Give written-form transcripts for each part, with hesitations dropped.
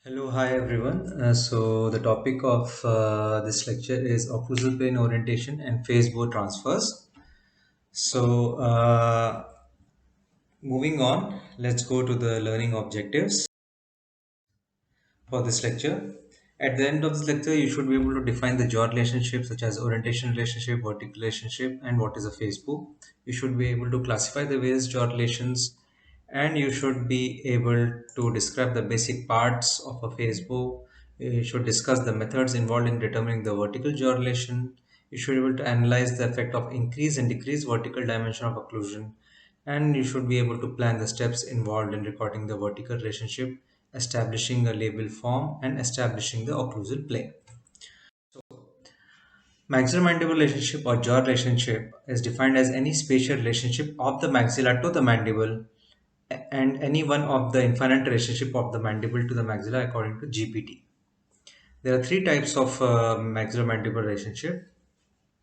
Hello, hi everyone. So the topic of this lecture is occlusal plane orientation and Facebow transfers. So moving on, let's go to the learning objectives for this lecture. At the end of this lecture, you should be able to define the jaw relationship such as orientation relationship, vertical relationship, and what is a Facebow. You should be able to classify the various jaw relations, and you should be able to describe the basic parts of a Facebow. You should discuss the methods involved in determining the vertical jaw relation. You should be able to analyze the effect of increase and decrease vertical dimension of occlusion, and you should be able to plan the steps involved in recording the vertical relationship, establishing a label form, and establishing the occlusal plane. Maxillomandibular relationship or jaw relationship is defined as any spatial relationship of the maxilla to the mandible and any one of the infinite relationship of the mandible to the maxilla according to GPT. There are three types of maxillomandibular relationship.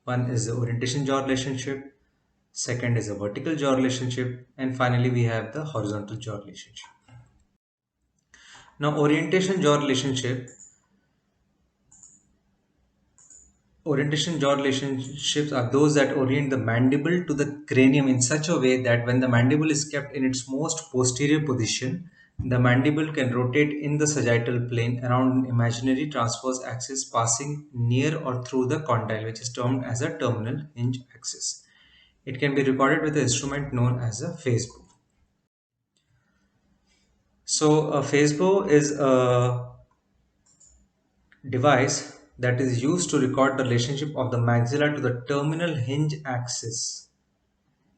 One is the orientation jaw relationship, second is a vertical jaw relationship, and finally we have the horizontal jaw relationship. Now, orientation jaw relationships are those that orient the mandible to the cranium in such a way that when the mandible is kept in its most posterior position, the mandible can rotate in the sagittal plane around an imaginary transverse axis passing near or through the condyle, which is termed as a terminal hinge axis. It can be recorded with an instrument known as a Facebow. So, a Facebow is a device that is used to record the relationship of the maxilla to the terminal hinge axis,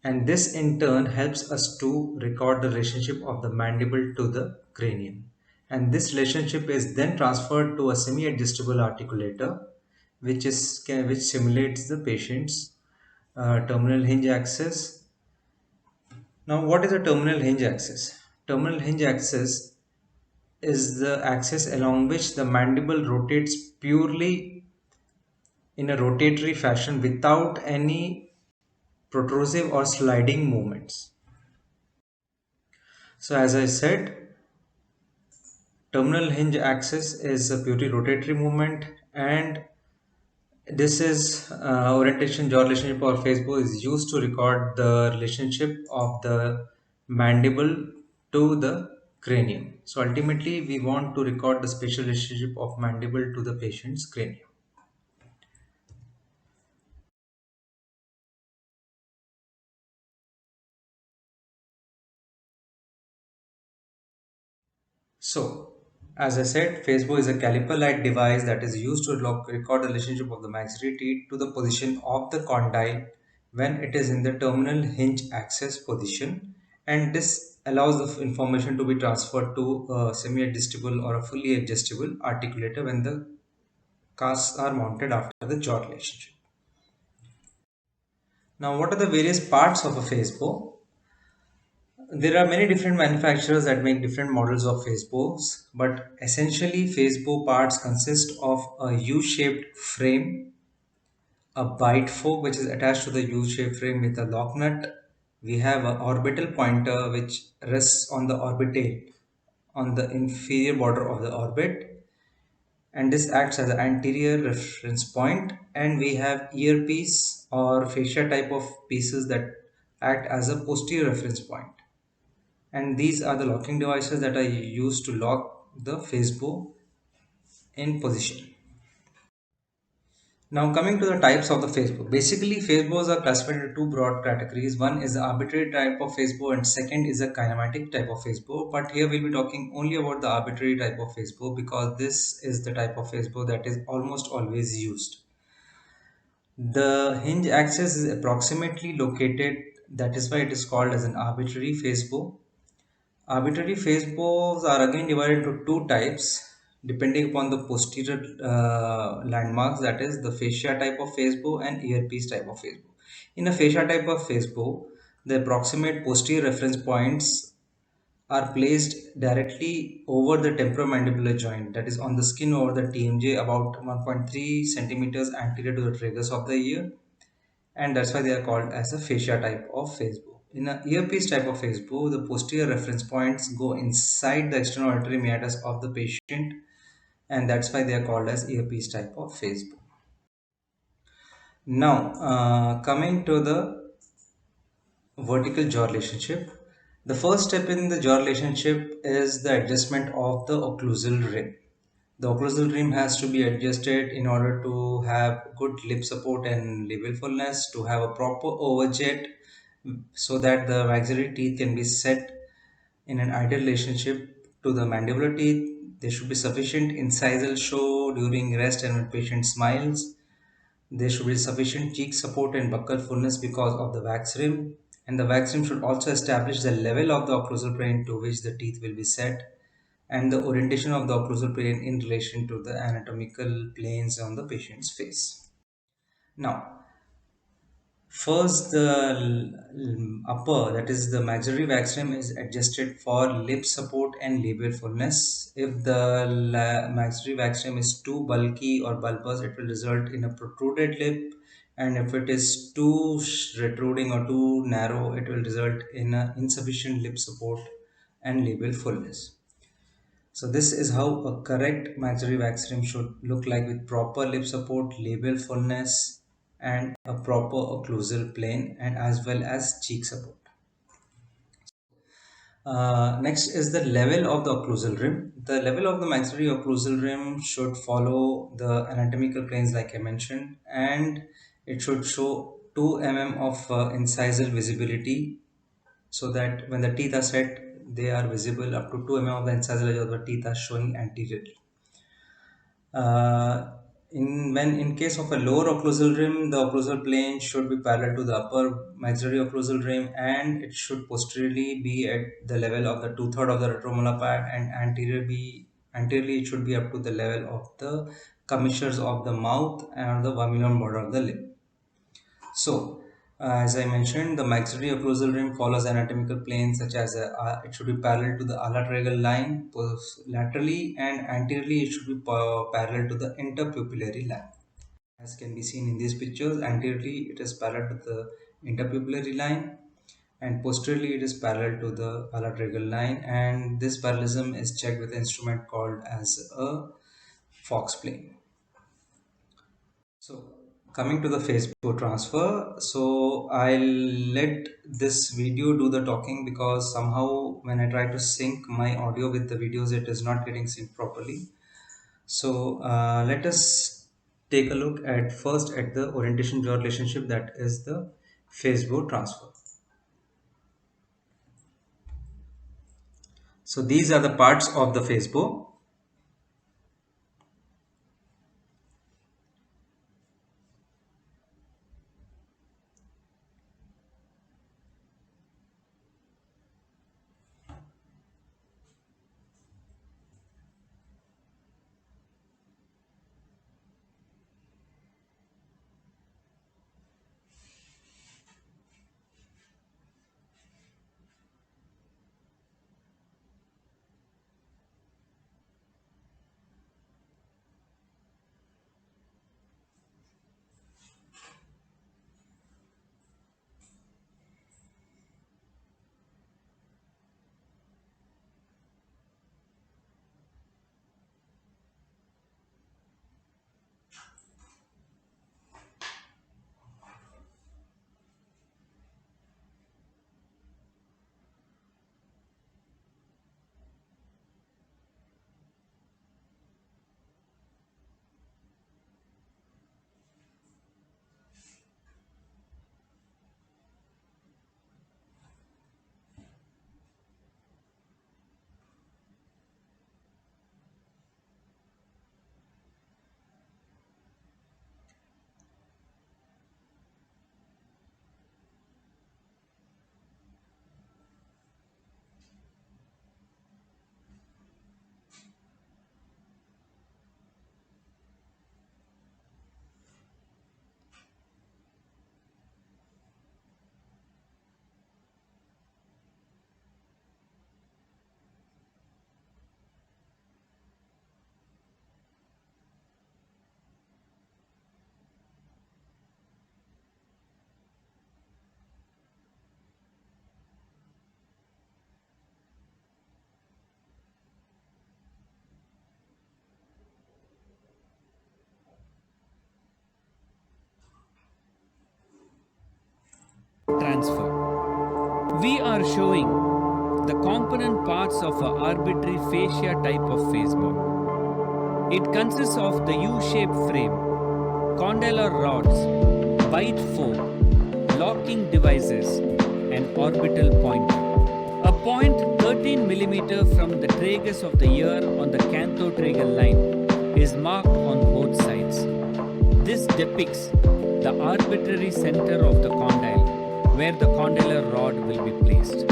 and this in turn helps us to record the relationship of the mandible to the cranium, and this relationship is then transferred to a semi-adjustable articulator which simulates the patient's terminal hinge axis. Now, what is a terminal hinge axis? Terminal hinge axis is the axis along which the mandible rotates purely in a rotatory fashion without any protrusive or sliding movements. So as I said, terminal hinge axis is a purely rotatory movement, and this is orientation jaw relationship or Facebow is used to record the relationship of the mandible to the cranium. So ultimately we want to record the spatial relationship of mandible to the patient's cranium. So, as I said, Facebow is a caliper-like device that is used to record the relationship of the maxillary teeth to the position of the condyle when it is in the terminal hinge axis position, and this allows the information to be transferred to a semi-adjustable or a fully adjustable articulator when the casts are mounted after the jaw relationship. Now, what are the various parts of a Facebow? There are many different manufacturers that make different models of Facebows, but essentially Facebow parts consist of a U-shaped frame, a bite fork which is attached to the U-shaped frame with a lock nut. We have an orbital pointer which rests on the orbitate on the inferior border of the orbit, and this acts as an anterior reference point. And we have earpiece or fascia type of pieces that act as a posterior reference point, and these are the locking devices that are used to lock the Facebow in position. Now coming to the types of the Facebow. Basically Facebows are classified into two broad categories. One is the arbitrary type of Facebow and second is a kinematic type of Facebow. But here we'll be talking only about the arbitrary type of Facebow because this is the type of Facebow that is almost always used. The hinge axis is approximately located, that is why it is called as an arbitrary Facebow. Arbitrary phase bows are again divided into two types depending upon the posterior landmarks, that is the fascia type of phase bow and earpiece type of phase bow. In a fascia type of phase bow, the approximate posterior reference points are placed directly over the temporomandibular joint, that is on the skin over the TMJ about 1.3 centimeters anterior to the tragus of the ear, and that's why they are called as a fascia type of phase bow. In an earpiece type of Facebow, the posterior reference points go inside the external auditory meatus of the patient, and that's why they are called as earpiece type of Facebow. Now, coming to the vertical jaw relationship, the first step in the jaw relationship is the adjustment of the occlusal rim. The occlusal rim has to be adjusted in order to have good lip support and labial fullness, to have a proper overjet, so that the maxillary teeth can be set in an ideal relationship to the mandibular teeth. There should be sufficient incisal show during rest and when patient smiles. There should be sufficient cheek support and buccal fullness because of the wax rim. And the wax rim should also establish the level of the occlusal plane to which the teeth will be set, and the orientation of the occlusal plane in relation to the anatomical planes on the patient's face. Now, first, the upper, that is the maxillary wax rim, is adjusted for lip support and labial fullness. If the maxillary wax rim is too bulky or bulbous, it will result in a protruded lip, and if it is too retruding or too narrow, it will result in a insufficient lip support and labial fullness. So this is how a correct maxillary wax rim should look like, with proper lip support, labial fullness, and a proper occlusal plane, and as well as cheek support. Next is the level of the occlusal rim. The level of the maxillary occlusal rim should follow the anatomical planes like I mentioned, and it should show 2 mm of incisal visibility, so that when the teeth are set, they are visible up to 2 mm of the incisal edge of the teeth are showing anteriorly. Uh, in case of a lower occlusal rim, the occlusal plane should be parallel to the upper maxillary occlusal rim, and it should posteriorly be at the level of the two-third of the retromolar pad, and anteriorly it should be up to the level of the commissures of the mouth and the vermilion border of the lip. So, as I mentioned, the maxillary occlusal rim follows anatomical planes such as it should be parallel to the alatragal line laterally, and anteriorly it should be parallel to the interpupillary line. As can be seen in these pictures, anteriorly it is parallel to the interpupillary line, and posteriorly it is parallel to the alatragal line, and this parallelism is checked with an instrument called as a Fox plane. So, coming to the Facebook transfer, so I'll let this video do the talking, because somehow when I try to sync my audio with the videos, it is not getting synced properly. So let us take a look at first at the orientation jaw relationship, that is the Facebook transfer. So these are the parts of the Facebook. transfer. We are showing the component parts of an arbitrary fascia type of Facebow. It consists of the U-shaped frame, condylar rods, bite fork, locking devices, and orbital pointer. A point 13 mm from the tragus of the ear on the canthotragal line is marked on both sides. This depicts the arbitrary center of the condyle, where the condylar rod will be placed.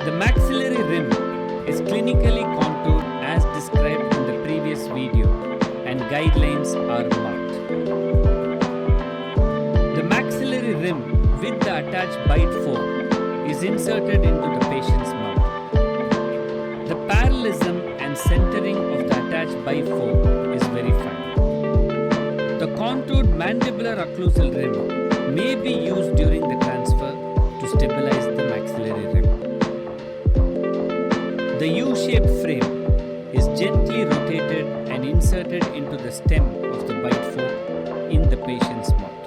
The maxillary rim is clinically contoured as described in the previous video, and guidelines are marked. The maxillary rim with the attached bite fork is inserted into the patient's mouth. The parallelism and centering of the attached bite fork is verified. The contoured mandibular occlusal rim may be used during the transfer to stabilize the maxillary rim. The U-shaped frame is gently rotated and inserted into the stem of the bite fork in the patient's mouth.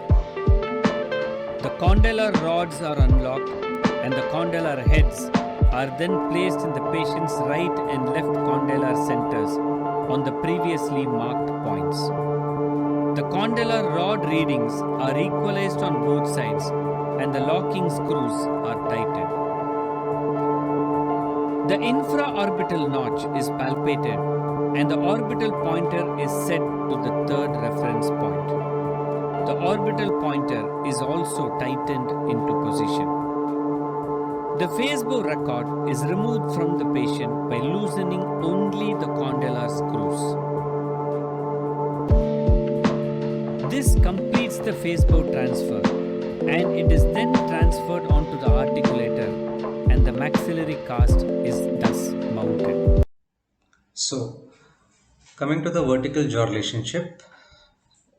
The condylar rods are unlocked and the condylar heads are then placed in the patient's right and left condylar centers on the previously marked points. The condylar rod readings are equalized on both sides and the locking screws are tightened. The infraorbital notch is palpated and the orbital pointer is set to the third reference point. The orbital pointer is also tightened into position. The Facebow record is removed from the patient by loosening only the condylar screws. This completes the Facebow transfer and it is then transferred onto the articulator and the maxillary cast is thus mounted. So, coming to the vertical jaw relationship,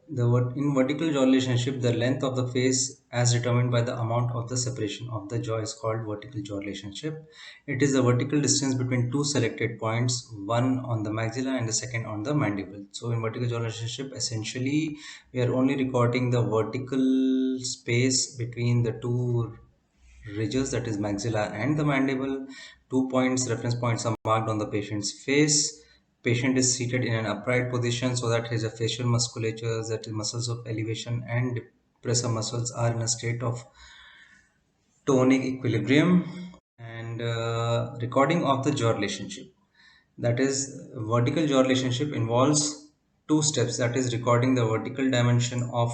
in vertical jaw relationship, the length of the face as determined by the amount of the separation of the jaw is called vertical jaw relationship. It is the vertical distance between two selected points, one on the maxilla and the second on the mandible. So in vertical jaw relationship, essentially we are only recording the vertical space between the two ridges, that is maxilla and the mandible. 2 points, reference points, are marked on the patient's face. Patient is seated in an upright position so that his facial musculature, that is muscles of elevation and depressor muscles, are in a state of tonic equilibrium. And recording of the jaw relationship, that is vertical jaw relationship, involves two steps, that is recording the vertical dimension of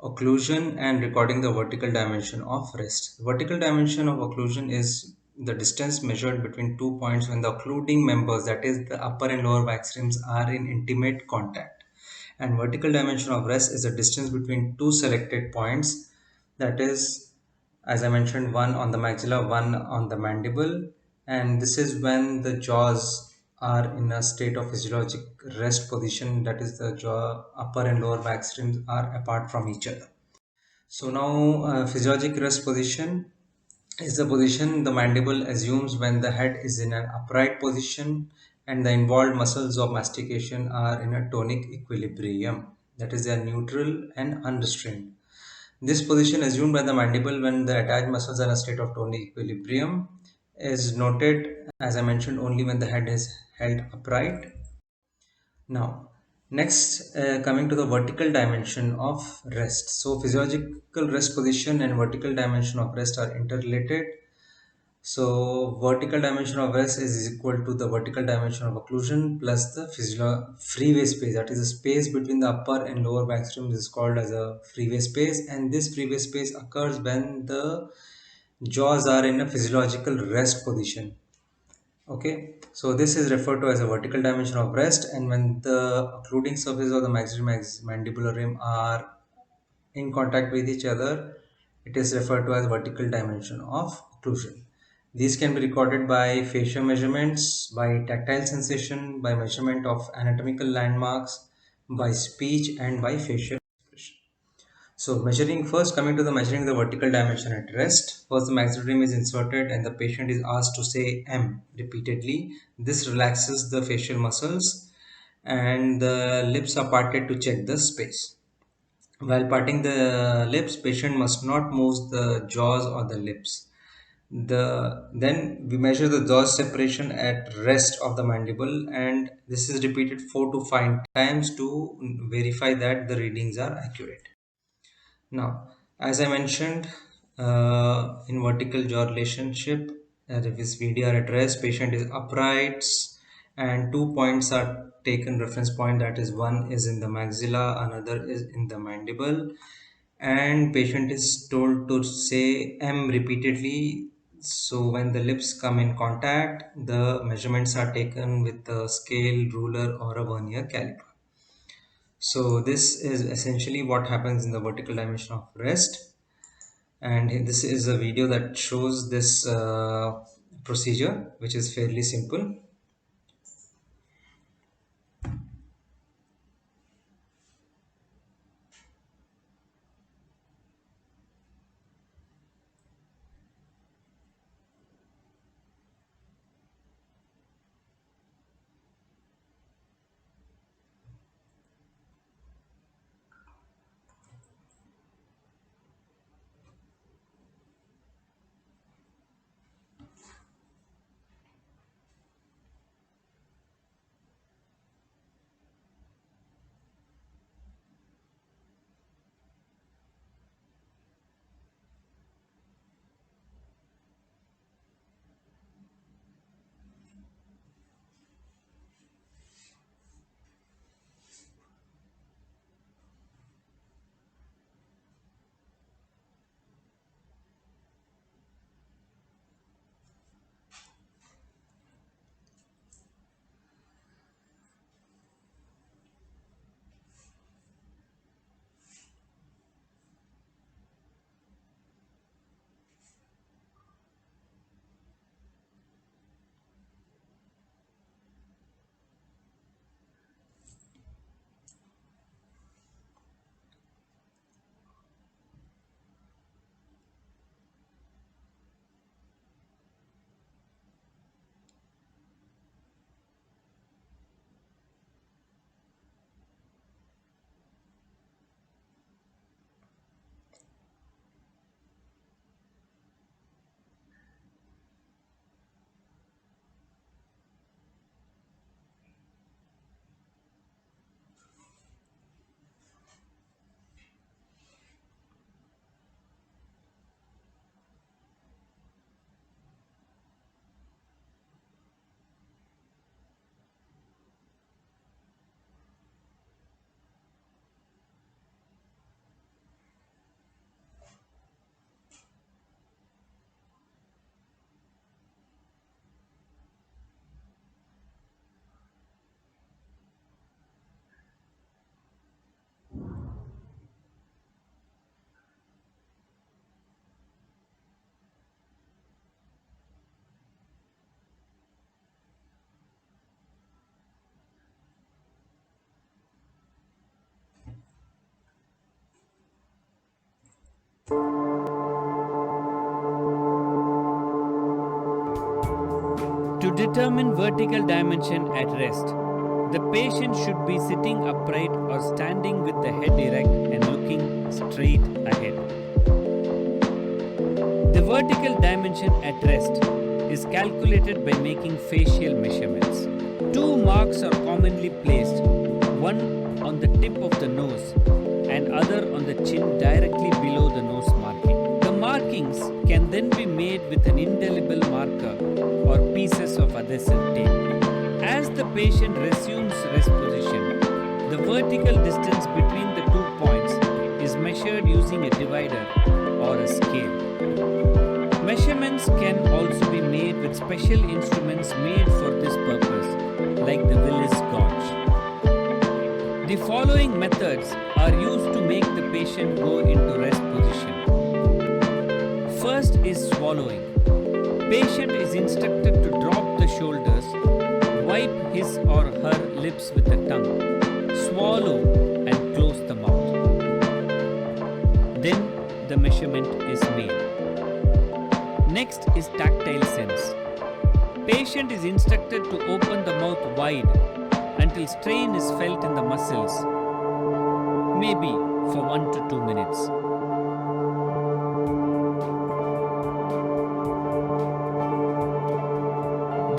occlusion and recording the vertical dimension of rest. Vertical dimension of occlusion is the distance measured between 2 points when the occluding members, that is the upper and lower wax rims, are in intimate contact. And vertical dimension of rest is the distance between two selected points, that is, as I mentioned, one on the maxilla, one on the mandible. And this is when the jaws are in a state of physiologic rest position, that is the jaw upper and lower wax rims are apart from each other. So now physiologic rest position is the position the mandible assumes when the head is in an upright position and the involved muscles of mastication are in a tonic equilibrium, that is they are neutral and unrestrained. This position assumed by the mandible when the attached muscles are in a state of tonic equilibrium is noted, as I mentioned, only when the head is held upright. Now, next, coming to the vertical dimension of rest. So, physiological rest position and vertical dimension of rest are interrelated. So, vertical dimension of rest is equal to the vertical dimension of occlusion plus the freeway space. That is, the space between the upper and lower back streams is called as a freeway space, and this freeway space occurs when the jaws are in a physiological rest position. Okay, so this is referred to as a vertical dimension of rest, and when the occluding surface of the maxillary mandibular rim are in contact with each other, it is referred to as vertical dimension of occlusion. These can be recorded by facial measurements, by tactile sensation, by measurement of anatomical landmarks, by speech, and by facial expression. So coming to the measuring the vertical dimension at rest. First, the maxillary rim is inserted and the patient is asked to say M repeatedly. This relaxes the facial muscles and the lips are parted to check the space. While parting the lips, patient must not move the jaws or the lips. Then we measure the jaw separation at rest of the mandible, and this is repeated 4 to 5 times to verify that the readings are accurate. Now, as I mentioned, in vertical jaw relationship, if this VDR at rest, patient is upright, and 2 points are taken reference point. That is, one is in the maxilla, another is in the mandible, and patient is told to say M repeatedly. So when the lips come in contact, the measurements are taken with a scale, ruler, or a vernier caliper. So this is essentially what happens in the vertical dimension of rest, and this is a video that shows this procedure, which is fairly simple. To determine vertical dimension at rest, the patient should be sitting upright or standing with the head erect and looking straight ahead. The vertical dimension at rest is calculated by making facial measurements. Two marks are commonly placed, one on the tip of the nose and other on the chin directly below the nose marking. The markings can then be made with an indelible marker or pieces of adhesive tape. As the patient resumes rest position, the vertical distance between the 2 points is measured using a divider or a scale. Measurements can also be made with special instruments made for this purpose, like the Willis gauge. The following methods are used to make the patient go into rest position. First is swallowing. Patient is instructed to drop the shoulders, wipe his or her lips with the tongue, swallow and close the mouth. Then the measurement is made. Next is tactile sense. Patient is instructed to open the mouth wide until strain is felt in the muscles, maybe for 1 to 2 minutes.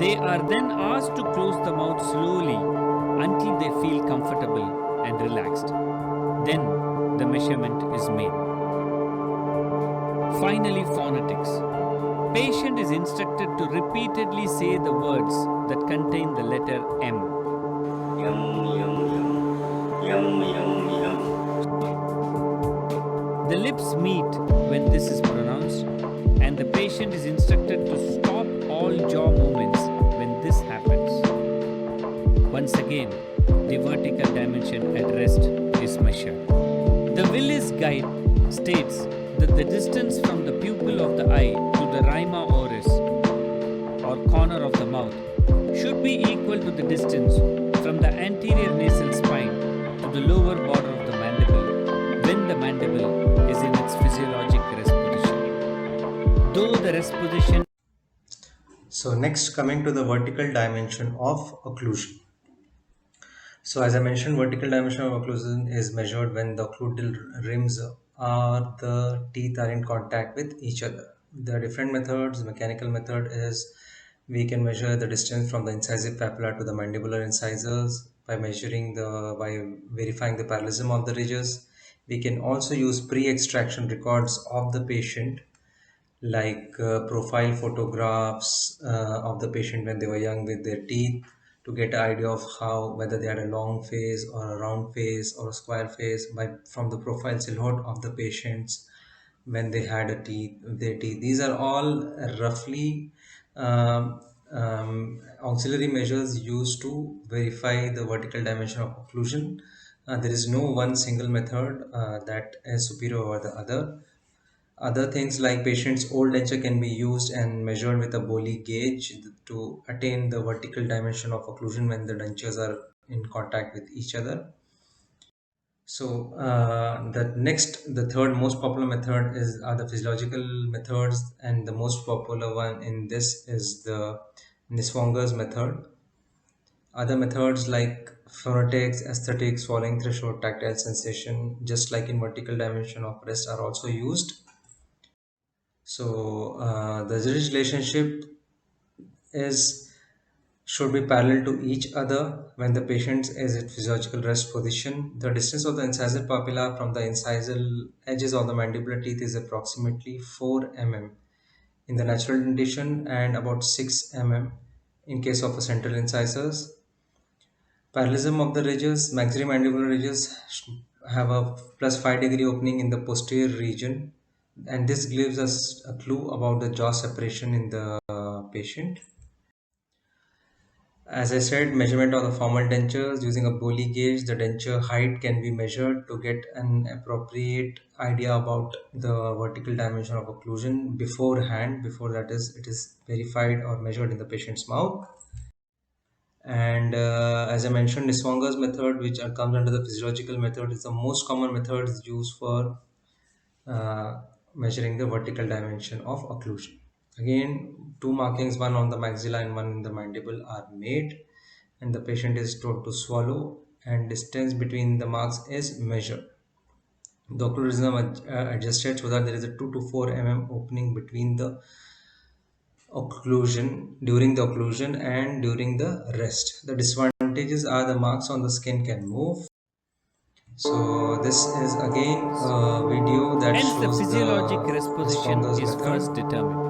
They are then asked to close the mouth slowly until they feel comfortable and relaxed. Then the measurement is made. Finally, phonetics. Patient is instructed to repeatedly say the words that contain the letter M. Yum, yum, yum. Yum, yum, yum. The lips meet when this is pronounced, and the patient is instructed to stop all jaw movements when this happens. Once again, the vertical dimension at rest is measured. The Willis guide states that the distance from the pupil of the eye to the rima oris, or corner of the mouth, should be equal to the distance from the anterior nasal spine to the lower border of the mandible when the mandible is in its physiologic rest position. Though the rest position. So next, coming to the vertical dimension of occlusion. So as I mentioned, vertical dimension of occlusion is measured when the occlusal rims or the teeth are in contact with each other. There are different methods. The mechanical method is we can measure the distance from the incisive papilla to the mandibular incisors by verifying the parallelism of the ridges. We can also use pre-extraction records of the patient, like profile photographs of the patient when they were young with their teeth, to get an idea of how, whether they had a long face or a round face or a square face, from the profile silhouette of the patients when they had their teeth. These are all roughly auxiliary measures used to verify the vertical dimension of occlusion. There is no one single method that is superior over the other. Other things like patient's old denture can be used and measured with a Bowley gauge to attain the vertical dimension of occlusion when the dentures are in contact with each other. So the third most popular method are the physiological methods, and the most popular one in this is the Niswanger's method. Other methods like phonetics, aesthetics, swallowing threshold, tactile sensation, just like in vertical dimension of rest, are also used. So the relationship is should be parallel to each other when the patient is at physiological rest position. The distance of the incisor papilla from the incisal edges of the mandibular teeth is approximately 4 mm in the natural dentition and about 6 mm in case of a central incisors. Parallelism of the ridges, maxillomandibular ridges have a plus 5-degree opening in the posterior region, and this gives us a clue about the jaw separation in the patient. As I said, measurement of the formal dentures using a Bowley gauge, the denture height can be measured to get an appropriate idea about the vertical dimension of occlusion beforehand, before that is it is verified or measured in the patient's mouth. And as I mentioned, Niswanger's method, which comes under the physiological method, is the most common method used for uh, measuring the vertical dimension of occlusion. Again, two markings, one on the maxilla and one in the mandible, are made, and the patient is told to swallow, and distance between the marks is measured. The occlusion is adjusted so that there is a 2 to 4 mm opening between the occlusion during the occlusion and during the rest. The disadvantages are the marks on the skin can move. So this is again a video that Hence, the shows physiologic rest the position Niswanger's is first method. determined.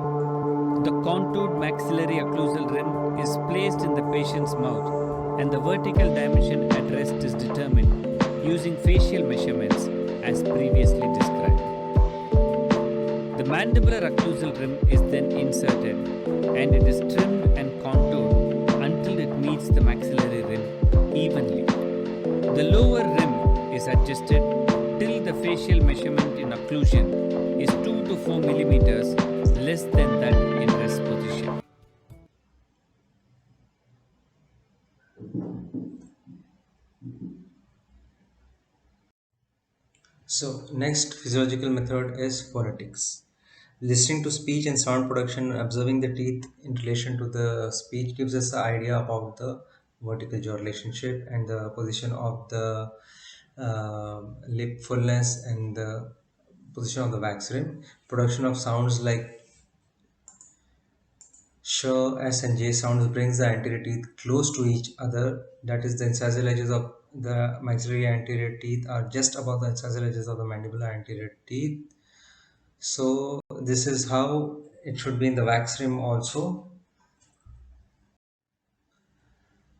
The contoured maxillary occlusal rim is placed in the patient's mouth, and the vertical dimension at rest is determined using facial measurements as previously described. The mandibular occlusal rim is then inserted, and it is trimmed and contoured until it meets the maxillary rim evenly. The lower rim is adjusted till the facial measurement in occlusion is 2 to 4 millimeters less than that in rest position. So next physiological method is phonetics. Listening to speech and sound production and observing the teeth in relation to the speech gives us an idea about the vertical jaw relationship, and the position of the lip fullness, and the position of the wax rim. Production of sounds like sh, s, and j sounds brings the anterior teeth close to each other. That is, the incisal edges of the maxillary anterior teeth are just above the incisal edges of the mandibular anterior teeth. So this is how it should be in the wax rim also.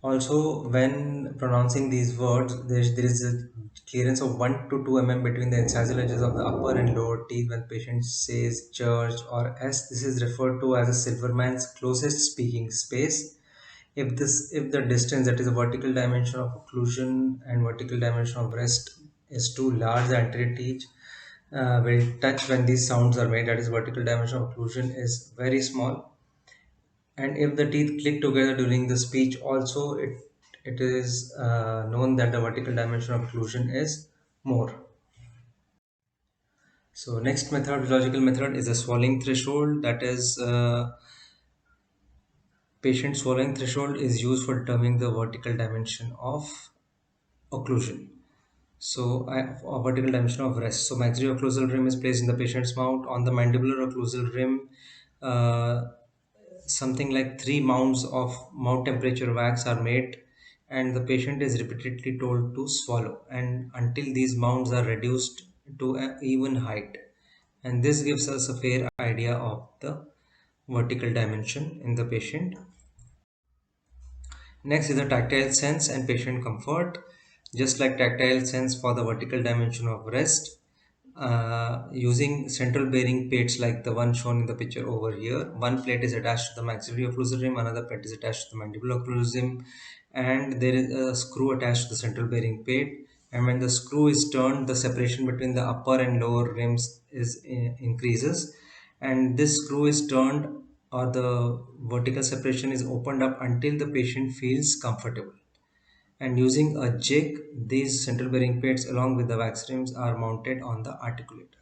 Also, when pronouncing these words, there is a clearance of 1 to 2 mm between the incisal edges of the upper and lower teeth when patient says church or s. This is referred to as a silverman's closest speaking space. If the distance, that is the vertical dimension of occlusion and vertical dimension of rest, is too large, the anterior teeth will touch when these sounds are made. That is, vertical dimension of occlusion is very small, and if the teeth click together during the speech also, it is known that the vertical dimension of occlusion is more. So next methodological method is a swallowing threshold. That is, patient swallowing threshold is used for determining the vertical dimension of occlusion. So a vertical dimension of rest. So maxillary occlusal rim is placed in the patient's mouth. On the mandibular occlusal rim, uh, something like 3 mounds of mouth temperature wax are made, and the patient is repeatedly told to swallow, and until these mounds are reduced to an even height, and this gives us a fair idea of the vertical dimension in the patient. Next is the tactile sense and patient comfort. Just like tactile sense for the vertical dimension of rest, using central bearing plates like the one shown in the picture over here. One plate is attached to the maxillary occlusal rim, another plate is attached to the mandibular occlusal rim, and there is a screw attached to the central bearing plate. And when the screw is turned, the separation between the upper and lower rims increases, and this screw is turned, or the vertical separation is opened up until the patient feels comfortable. And using a jig, these central bearing plates along with the wax rims are mounted on the articulator.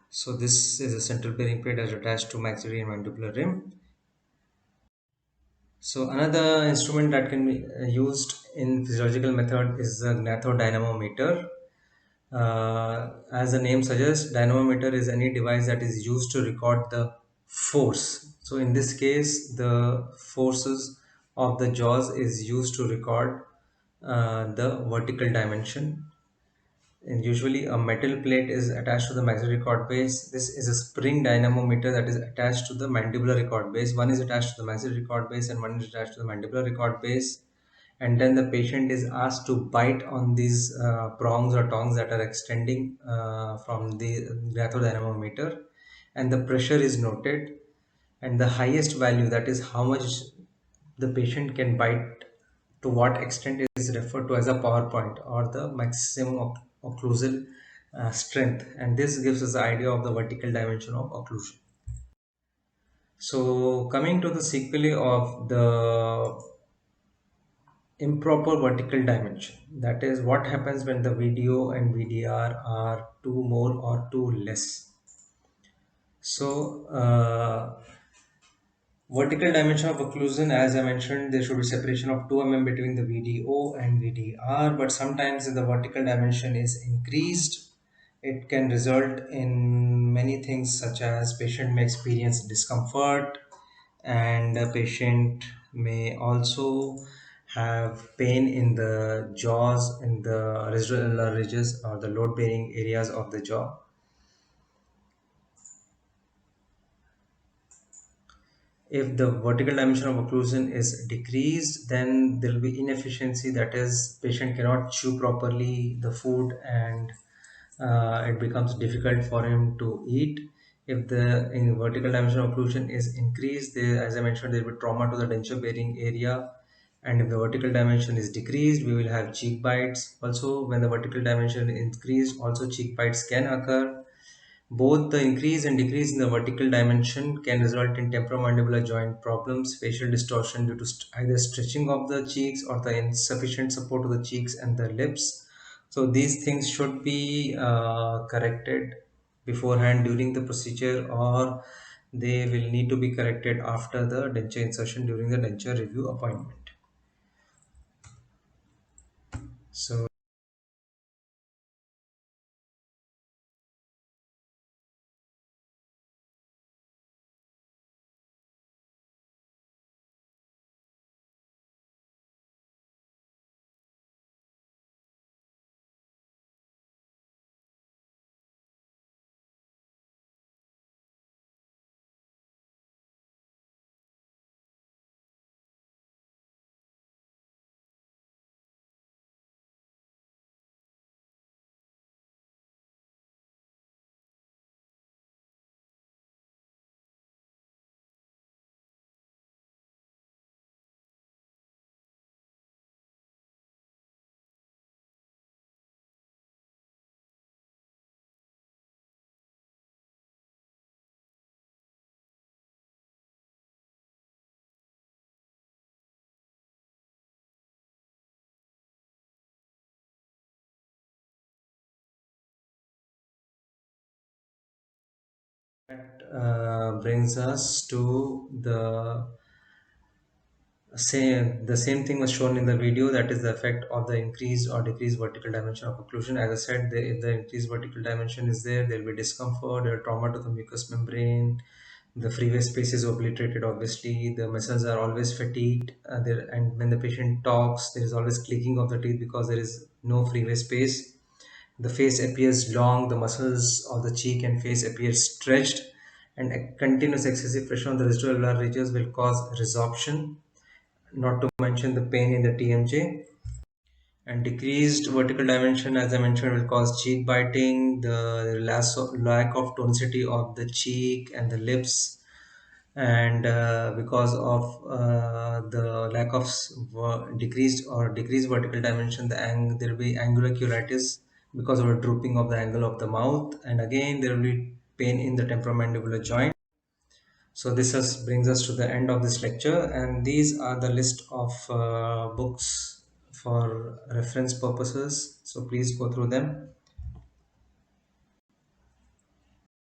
So this is a central bearing plate as attached to maxillary and mandibular rim. So another instrument that can be used in physiological method is the gnathodynamometer. As the name suggests, dynamometer is any device that is used to record the force. So in this case, the forces of the jaws is used to record the vertical dimension. And usually a metal plate is attached to the maxillary record base. This is a spring dynamometer that is attached to the mandibular record base. One is attached to the maxillary record base and one is attached to the mandibular record base. And then the patient is asked to bite on these prongs or tongs that are extending from the gnathodynamometer, and the pressure is noted, and the highest value, that is how much the patient can bite to what extent, is referred to as a power point or the maximum occlusal strength, and this gives us the idea of the vertical dimension of occlusion. So coming to the sequelae of the improper vertical dimension, that is what happens when the video and VDR are too more or too less. So vertical dimension of occlusion, as I mentioned, there should be separation of 2 mm between the VDO and VDR, but sometimes if the vertical dimension is increased, it can result in many things, such as patient may experience discomfort, and the patient may also have pain in the jaws, in the residual ridges or the load bearing areas of the jaw. If the vertical dimension of occlusion is decreased, then there will be inefficiency, that is patient cannot chew properly the food, and it becomes difficult for him to eat. If the vertical dimension of occlusion is increased, there, as I mentioned, there will be trauma to the denture bearing area. And if the vertical dimension is decreased, we will have cheek bites. Also, when the vertical dimension is increased, also cheek bites can occur. Both the increase and decrease in the vertical dimension can result in temporomandibular joint problems, facial distortion due to either stretching of the cheeks or the insufficient support of the cheeks and the lips. So these things should be corrected beforehand during the procedure, or They will need to be corrected after the denture insertion during the denture review appointment. So that brings us to the same thing was shown in the video, that is the effect of the increased or decreased vertical dimension of occlusion. As I said, if the increased vertical dimension is there, there will be discomfort, there will trauma to the mucous membrane, the freeway space is obliterated, obviously the muscles are always fatigued, and when the patient talks there is always clicking of the teeth because there is no freeway space. The face appears long, the muscles of the cheek and face appear stretched, and a continuous excessive pressure on the residual ulnar ridges will cause resorption, not to mention the pain in the TMJ. And decreased vertical dimension, as I mentioned, will cause cheek biting, the lack of tonicity of the cheek and the lips, and because of the lack of decreased vertical dimension, there will be angular cheilitis because of the drooping of the angle of the mouth, and again there will be pain in the temporomandibular joint. So brings us to the end of this lecture, and these are the list of books for reference purposes. So please go through them.